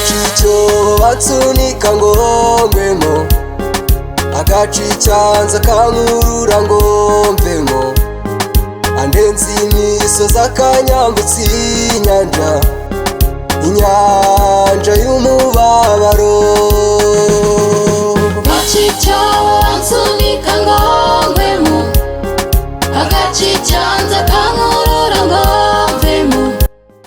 agacicyo batsunika ngo ngwemo, agacicyanza kankurura ngo mvemo, andenze imisozi akanyambutsa inyanja, inyanja y'umubabaro. agacicyo batsunika ngo ngwemo, agacicyanza kankurura ngo mvemo.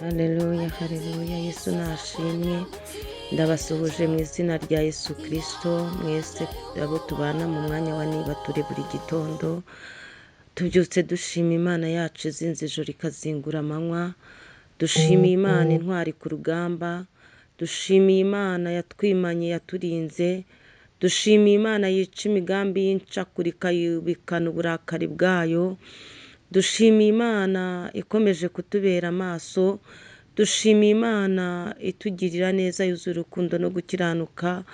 Haleluya, haleluya. Yesu nashimwe. Ndabasuhuje mu izina rya Yesu Kristo. Mwese abo tubana mu mwanya wa niba turi buri gitondo, tubyutse dushima Imana yacu izinze ijoro ikazingura amanywa. Dushimiye Imana intwari ku rugamba, dushimiye Imana yatwimanye yaturinze, dushimiye Imana yica imigambi y'incakura ikayubikana uburakari bwayo, dushimiye Imana ikomeje kutubera amaso, dushimiye Imana itugirira neza yuzuye urukundo no gukiranuka,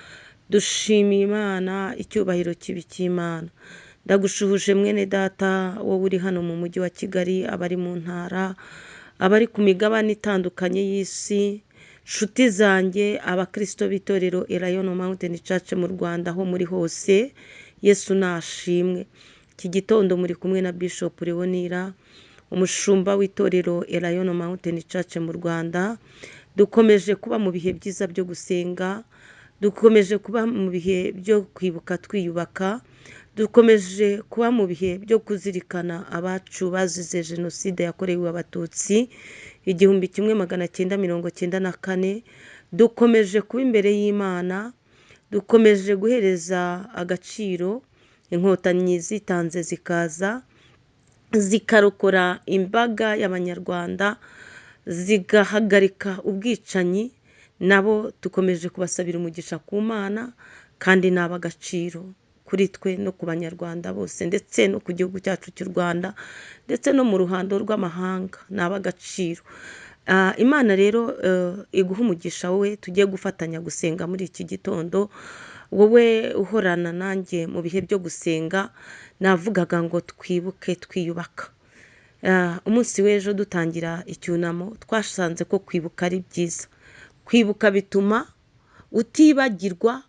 dushimiye Imana icyubahiro kibi cy'Imana. Ndagushuhuje mwene data wowe uri hano mu mujyi wa Kigali, abari mu ntara, abari ku migabane itandukanye y'isi, nshuti zanjye, abakristo b'itorero Elayon Mountain Church mu Rwanda aho muri hose. Yesu nashimwe. Iki gitondo muri kumwe na Bishop Leonira, umushumba w'itorero Elayon Mountain Church mu Rwanda. Dukomeje kuba mu bihe byiza byo gusenga, dukomeje kuba mu bihe byo kwibuka twiyubaka, dukomeje kuba mu bihe byo kuzirikana abacu bazize jenoside yakorewe abatutsi 1994. Dukomeje kuba imbere y'Imana, dukomeje guhereza agaciro inkotanyi zitanze zikaza zikarokora imbaga y'abanyarwanda, zigahagarika ubwicanyi. Nabo dukomeje kubasabira umugisha ku Mana, kandi naba agaciro kuri twe no ku banyarwanda bose, ndetse no ku gihugu cyacu cy'u Rwanda, ndetse no mu ruhando rw'amahanga. Naba agaciro. Imana rero iguha umugisha wowe tugiye gufatanya gusenga muri iki gitondo. Wowe uhorana nanjye mu bihe byo gusenga, navugaga ngo twibuke twiyubaka. Umunsi w'ejo dutangira icyunamo twasanze ko kwibuka ari byiza. Kwibuka bituma utibagirwa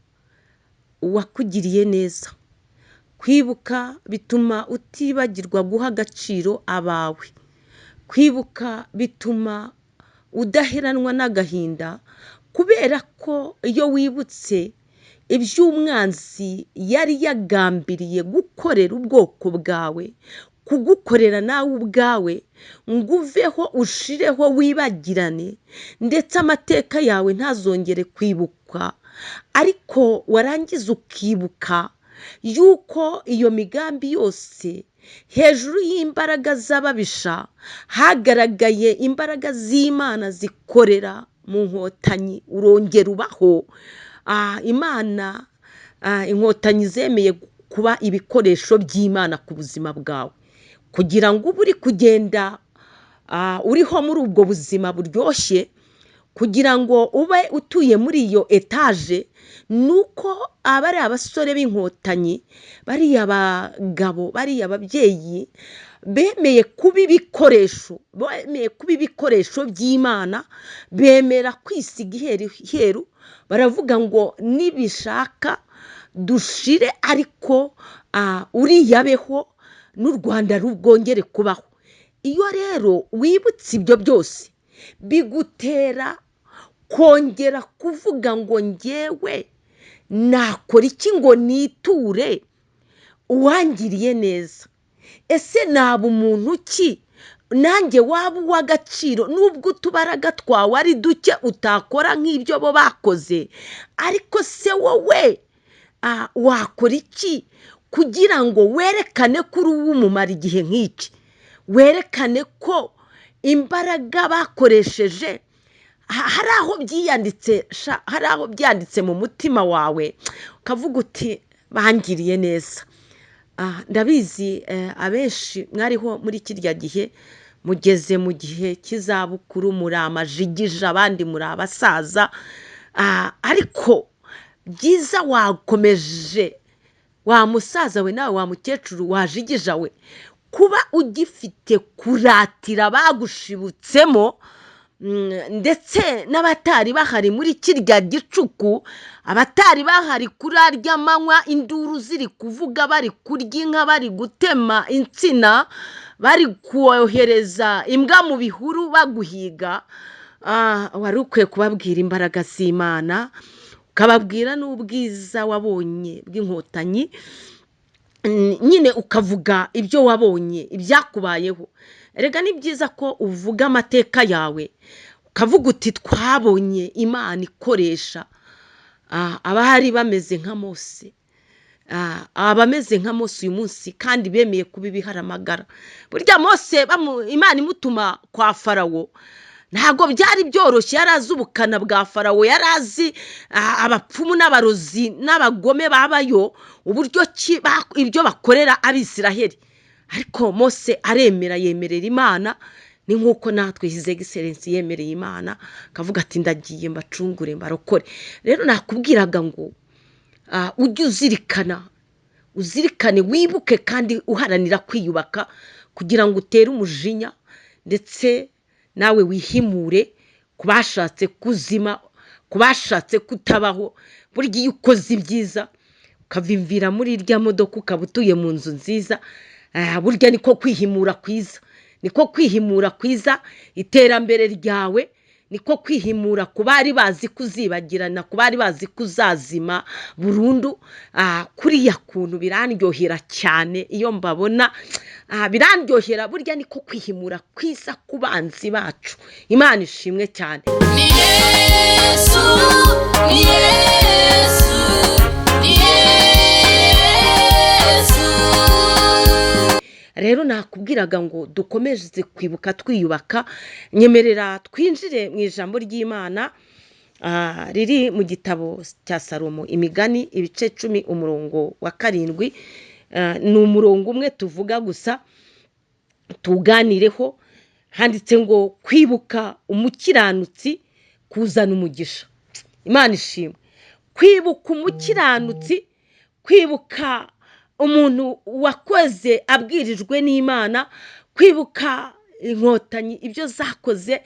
uwakugiriye neza. Kwibuka bituma utibagirwa guha agaciro abawe. Kwibuka bituma udaheranwa n'agahinda, kubera ko iyo wibutse iby'umwanzi yari yagambiriye gukorera ubwoko bwawe, kugukorera nawe ubwawe, ngo uveho ushireho wibagirane, ndetse amateka yawe ntazongere kwibukwa, ariko warangiza ukibuka yuko iyo migambi yose hejuru y'imbaraga z'ababisha hagaragaye imbaraga z'Imana zikorera mu nkotanyi, urongera ubaho. Imana, inkotanyi zemeye kuba ibikoresho by'Imana ku buzima bwawe, kugira ngo ube uri kugenda uriho muri ubwo buzima buryoshye, kugira ngo ube utuye muri iyo etaje. Nuko abari abasore b'inkotanyi, bariya bagabo, bariya ababyeyi bemeye kuba ibikoresho by'Imana, bemera kwisiga iheru. Baravuga ngo nibishaka dushire, ariko uriyabeho n'u Rwanda rubwongere kubaho. Iyo rero wibutse ibyo byose, bigutera kongera kuvuga ngo njyewe nakora iki ngo niture uwangiriye neza. Ese naba umuntu ki nanjye waba uw'agaciro, nubwo utubaraga twawe ari duke utakora nk'ibyo bo bakoze, ariko se wowe wakora iki kugira ngo werekane ko uri uw'umumaro igihe nk'iki? Werekane ko imbaraga bakoresheje hari aho byanditse mu mutima wawe, ukavuga uti bangiriye neza. Ndabizi abenshi mwariho muri kirya gihe, mugeze mu gihe cy'izabukuru, muri amajigija, abandi muri abasaza, ariko byiza wakomeje, wa musaza we nawe, wa mukecuru wajigija we, kuba ugifite kuratira bagushibutsemo ndetse n'abatari bahari muri kirya gicuku, abatari bahari kuri arya manywa induru ziri kuvuga, bari kurya inka, bari gutema insina, bari kohereza imbwa mu bihuru baguhiga, wari ukwiye kubabwira imbaraga z'Imana, ukababwira n'ubwiza wabonye bw'inkotanyi, nyine ukavuga ibyo wabonye, ibyakubayeho. Erega ni byiza ko uvuga amateka yawe, ukavuga uti twabonye Imana ikoresha abahari bameze nka Mose, abameze nka Mose uyu munsi kandi bemeye kuba ibiharamagara. Burya Mose Imana imutuma kwa Farawo, ntabwo byari byoroshye, yari azi ubukana bwa Farawo, yari azi abapfumu n'abarozi n'abagome babayo, uburyo ibyo bakorera Abisiraheli. Ariko Mose aremera, yemerera Imana, ni nk'uko natwe His Excellency yemereye Imana, akavuga ati ndagiye mbacungure mbarokore. Rero nakubwiraga ngo ujye uzirikane, wibuke kandi uharanira kwiyubaka kugira ngo utere umujinya, ndetse nawe wihimure ku bashatse kuzima, ku bashatse kutabaho. Burya iyo ukoze ibyiza ukavimvira muri irya modoka ukaba utuye mu nzu nziza, burya niko kwihimura kwiza, iterambere ryawe niko kwihimura ku bari bazi kuzibagirana, ku bari bazi kuzazima burundu. Kuriya kuntu birandyohera cyane iyo mbabona, birandyohera. Burya niko kwihimura kwiza ku banzi bacu. Imana ishimwe cyane. Ni Yesu, ni Yesu, ni Yesu. Rero nakubwiraga ngo dukomeze kwibuka twiyubaka. Nyemerera twinjire mu ijambo ry'Imana riri mu gitabo cya Salomo, Imigani, ibice 10 umurongo wa 7. Ni umurongo umwe tuvuga gusa tuganireho. Handitse ngo kwibuka umukiranutsi kuzana umugisha. Imana ishimwe. Kwibuka umukiranutsi, kwibuka umuntu wakoze abwirijwe n'Imana, kwibuka inkotanyi ibyo zakoze,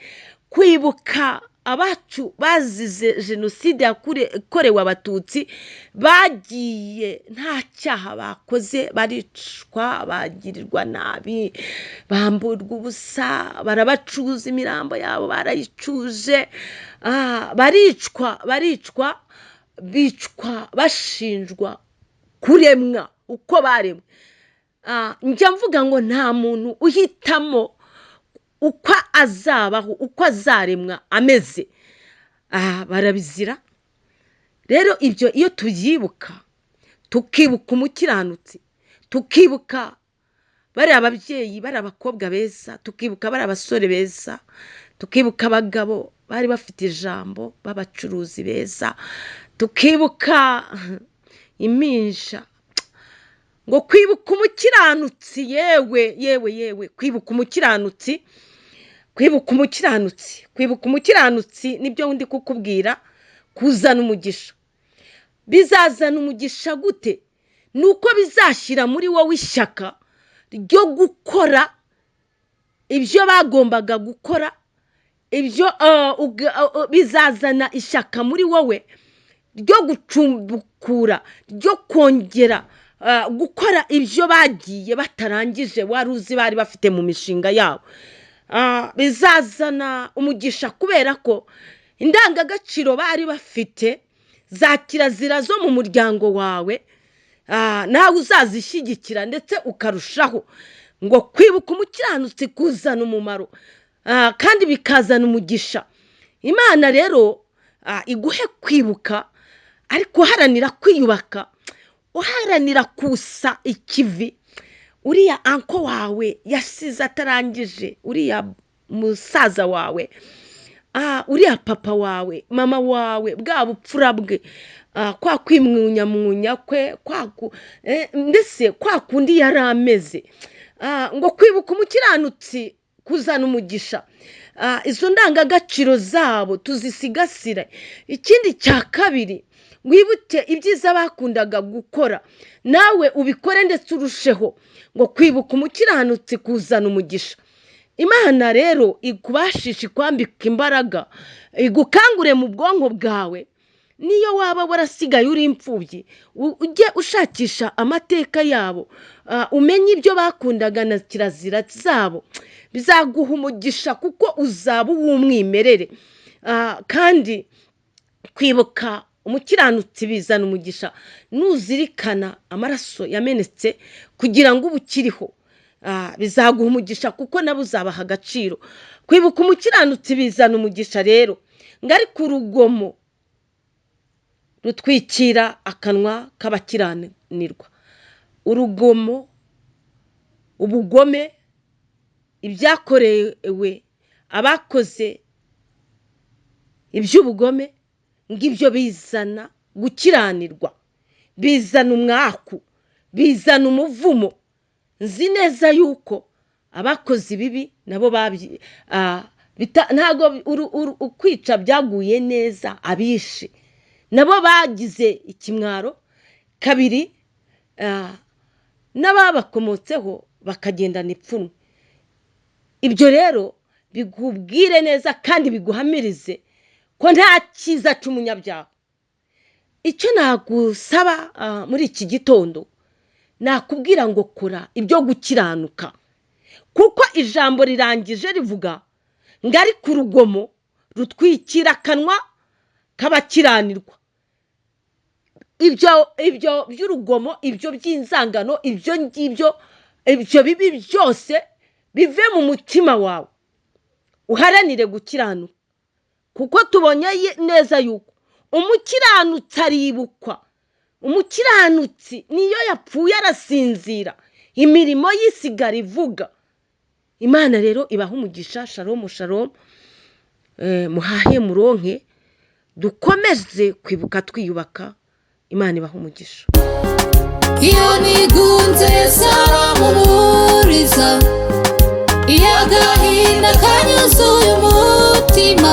kwibuka abacu bazize jenoside yakorewe Abatutsi, bagiye nta cyaha bakoze, baricwa, bagirirwa nabi, bamburwa ubusa, barabacuza, imirambo yabo barayicuje, baricwa, bicwa bashinjwa kuremwa uko baremwe. Njya mvuga ngo nta muntu uhitamo uko azabaho, uko azaremwa ameze, barabizira. Rero ibyo iyo tubyibuka, tukibuka umukiranutsi, tukibuka bari ababyeyi, bari abakobwa beza, tukibuka bari abasore beza, tukibuka abagabo bari bafite ijambo b'abacuruzi beza, tukibuka impinja, ngo kwibuka umukiranutsi, yewe kwibuka umukiranutsi nibyo ndi kukubwira, kuzana umugisha. Bizazana umugisha gute? Nuko bizashyira muri wowe ishyaka ryo gukora ibyo bagombaga gukora, ibyo bizazana ishyaka muri wowe ryo gucumbukura, ryo kongera gukora ibyo bagiye batarangije wari uzi bari bafite mu mishinga yabo. Bizazana umugisha kubera ko indangagaciro bari bafite za kirazira zo mu muryango wawe, nawe uzazishyigikira ndetse ukarushaho. Ngo kwibuka umukiranutsi kuzana umumaro, kandi bikazana umugisha. Imana rero iguhe kwibuka, ariko uharanira kwiyubaka, uharanira kusa ikivi. Uriya anko wawe yasize atarangije, uriya musaza wawe, uriya papa wawe, mama wawe, bwa bupfura bwe, kwa kwimwunya kwe, ndetse kwa kundi yari ameze. Ngo kwibuka umukiranutsi kuzana umugisha. Izo ndangagaciro zabo tuzisigasire. Ikindi cya kabiri, wibuke ibyiza bakundaga gukora, nawe ubikore ndetse urusheho. Ngo kwibuka umukiranutsi kuzana umugisha. Imana rero ikubashisha kwambika imbaraga, igukangure mu bwonko bwawe. Niyo waba warasigaye uri imfubyi, ujye ushakisha amateka yabo, umenye ibyo bakundaga na kirazira zabo. Bizaguha umugisha kuko uzaba uw'umwimerere. Kandi kwibuka umukiranutsi bizana umugisha. Nuzirikana amaraso yamenetse kugira ngo ubukiriho, bizaguha umugisha kuko nabo uzabaha agaciro. Kwibuka umukiranutsi bizana umugisha rero. Ngari ku rugomo rutwikira akanwa k'abakiranirwa. Urugomo, ubugome, ibyakorewe abakoze iby'ubugome, ngibyo bizana gukiranirwa, bizana umwaku, bizana umuvumo. Nzi neza yuko abakoze ibibi nabo ntago ukwica byaguye neza, abishe nabo bagize ikimwaro. Kabiri, n'ababakomotseho bakagendana ipfunwe. Ibyo rero bigubwire neza kandi biguhamirize ko nta cyiza cy'umunyabyaha. Icyo nagusaba muri iki gitondo, nakubwira ngo kora ibyo gukiranuka, kuko ijambo rirangije rivuga ngari ku rugomo rutwikira akanwa k'abakiranirwa. Ibyo by'urugomo, ibyo by'inzangano, ibyo ngibyo, ibyo bibi byose bive mu mutima wawe, uharanire gukiranuka. Kuko tubonye neza yuko umukiranutsi aribukwa. Umukiranutsi niyo yapfuye arasinzira, imirimo yisigara ivuga. Imana rero ibaha umugisha. Shalom shalom. Muhahe muronke, dukomeze kwibuka twiyubaka. Imana ibaha umugisha. Iyo nigunze saramuburiza, iyo agahinda kanyuzuye umutima,